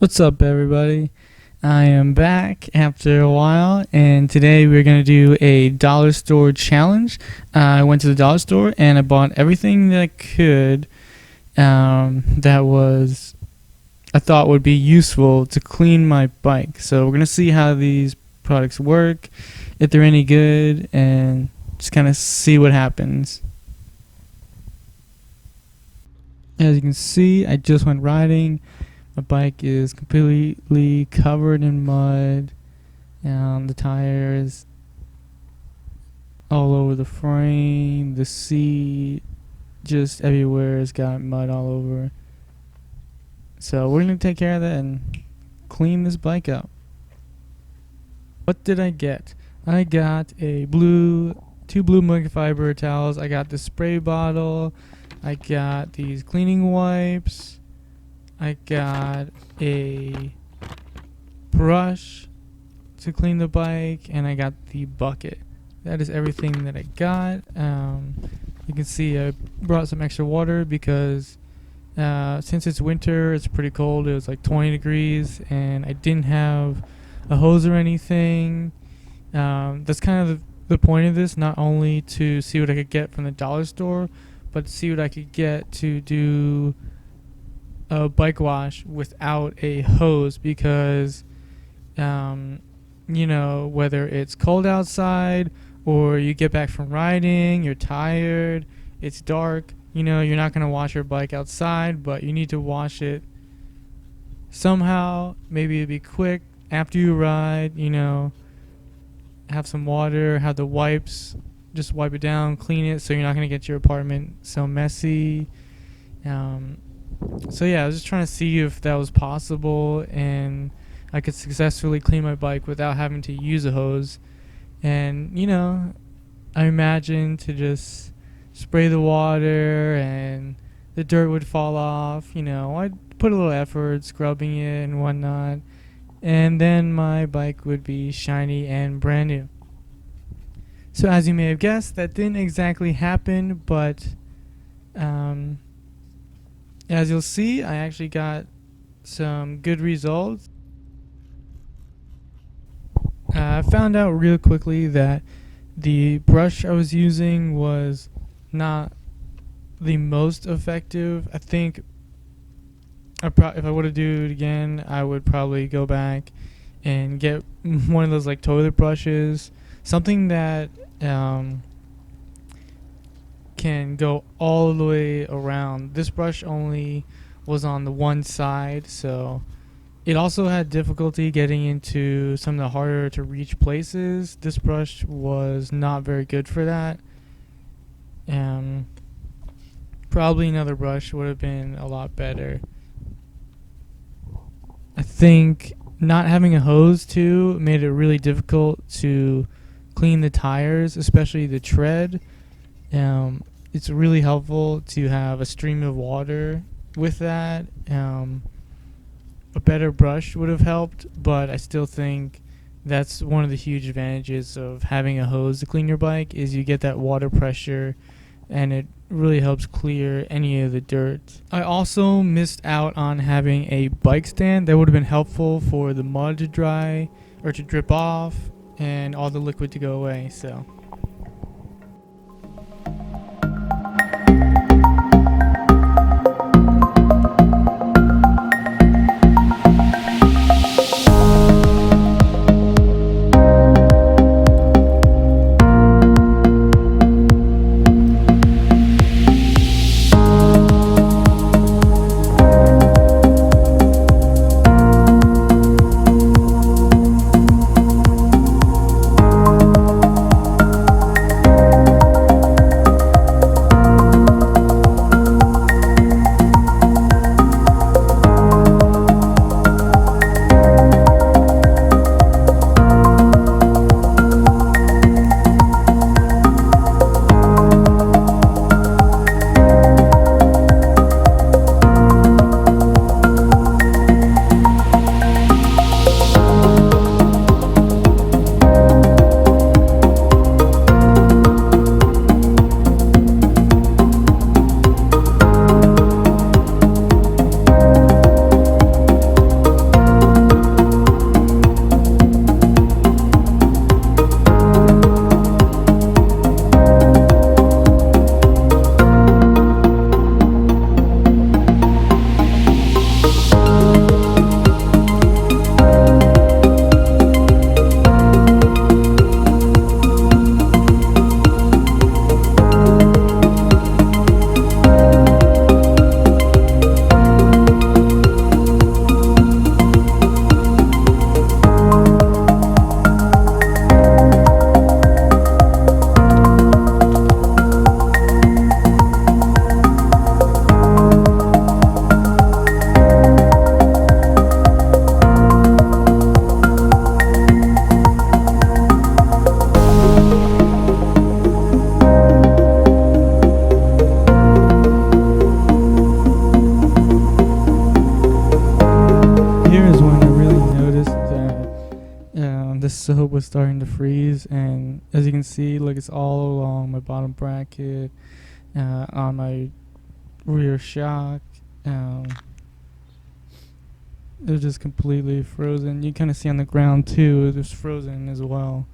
What's up, everybody? I am back after a while, and today we're going to do a dollar store challenge. I went to the dollar store and I bought everything that I could that I thought would be useful to clean my bike. So we're going to see how these products work, if they're any good, and just kind of see what happens. As you can see, I just went riding. My bike is completely covered in mud, and the tires all over the frame, the seat, just everywhere has got mud all over. So we're going to take care of that and clean this bike up. What did I get? I got two blue microfiber towels. I got the spray bottle. I got these cleaning wipes. I got a brush to clean the bike, and I got the bucket. That is everything that I got. You can see I brought some extra water because since it's winter, it's pretty cold. It was like 20 degrees, and I didn't have a hose or anything. That's kind of the point of this, not only to see what I could get from the dollar store, but to see what I could get to do a bike wash without a hose, because whether it's cold outside or you get back from riding, you're tired, it's dark, you're not going to wash your bike outside, but you need to wash it somehow. Maybe it'd be quick after you ride, have some water, have the wipes, just wipe it down, clean it so you're not going to get your apartment so messy. So yeah, I was just trying to see if that was possible and I could successfully clean my bike without having to use a hose. And I imagine to just spray the water and the dirt would fall off. I'd put a little effort scrubbing it and whatnot, and then my bike would be shiny and brand new. So as you may have guessed, that didn't exactly happen, but as you'll see, I actually got some good results. I found out real quickly that the brush I was using was not the most effective. I think if I were to do it again, I would probably go back and get one of those like toilet brushes, something that can go all the way around. This brush only was on the one side, so it also had difficulty getting into some of the harder to reach places. This brush was not very good for that. Probably another brush would have been a lot better. I think not having a hose too made it really difficult to clean the tires, especially the tread. It's really helpful to have a stream of water with that. A better brush would have helped, but I still think that's one of the huge advantages of having a hose to clean your bike, is you get that water pressure and it really helps clear any of the dirt. I also missed out on having a bike stand. That would have been helpful for the mud to dry or to drip off and all the liquid to go away. So soap was starting to freeze, and as you can see, like, it's all along my bottom bracket, on my rear shock. It was just completely frozen. You kind of see on the ground too, it was frozen as well.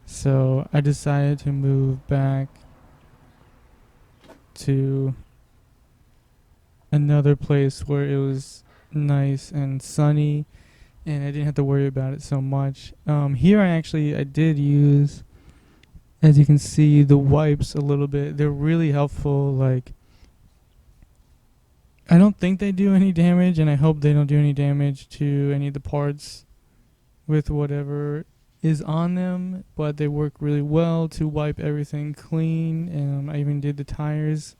So I decided to move back to another place where it was nice and sunny, and I didn't have to worry about it so much. Here I did use, as you can see, the wipes a little bit. They're really helpful. Like, I don't think they do any damage, and I hope they don't do any damage to any of the parts with whatever is on them, but they work really well to wipe everything clean. I even did the tires,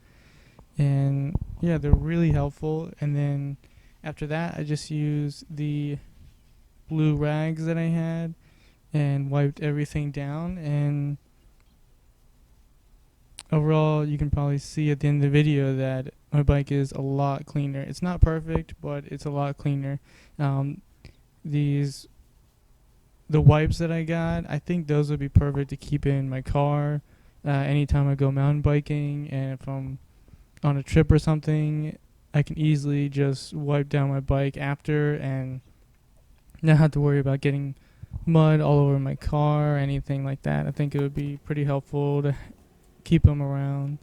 and yeah, they're really helpful. And then after that, I just used the blue rags that I had and wiped everything down. And overall, you can probably see at the end of the video that my bike is a lot cleaner. It's not perfect, but it's a lot cleaner. The wipes that I got, I think those would be perfect to keep in my car anytime I go mountain biking, and if I'm on a trip or something, I can easily just wipe down my bike after and not have to worry about getting mud all over my car or anything like that. I think it would be pretty helpful to keep them around.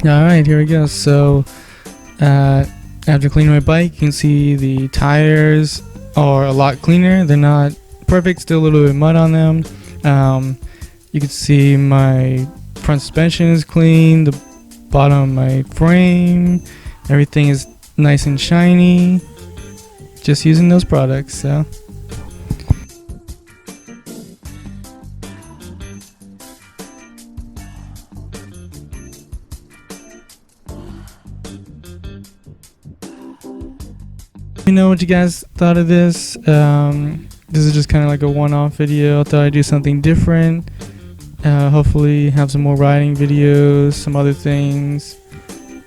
Alright, here we go. So, after cleaning my bike, you can see the tires are a lot cleaner. They're not perfect, still a little bit of mud on them. You can see my front suspension is clean, the bottom of my frame, everything is nice and shiny. Just using those products, so. Let me know what you guys thought of this. This is just kind of like a one-off video. I thought I'd do something different. Hopefully have some more riding videos, some other things.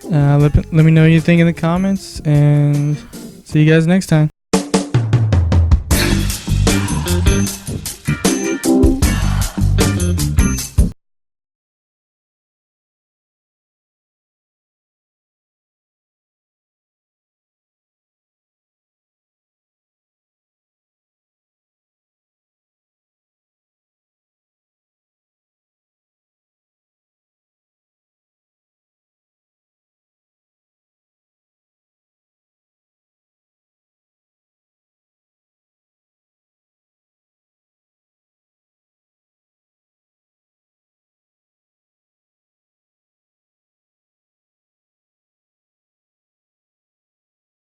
Let me know what you think in the comments, and see you guys next time.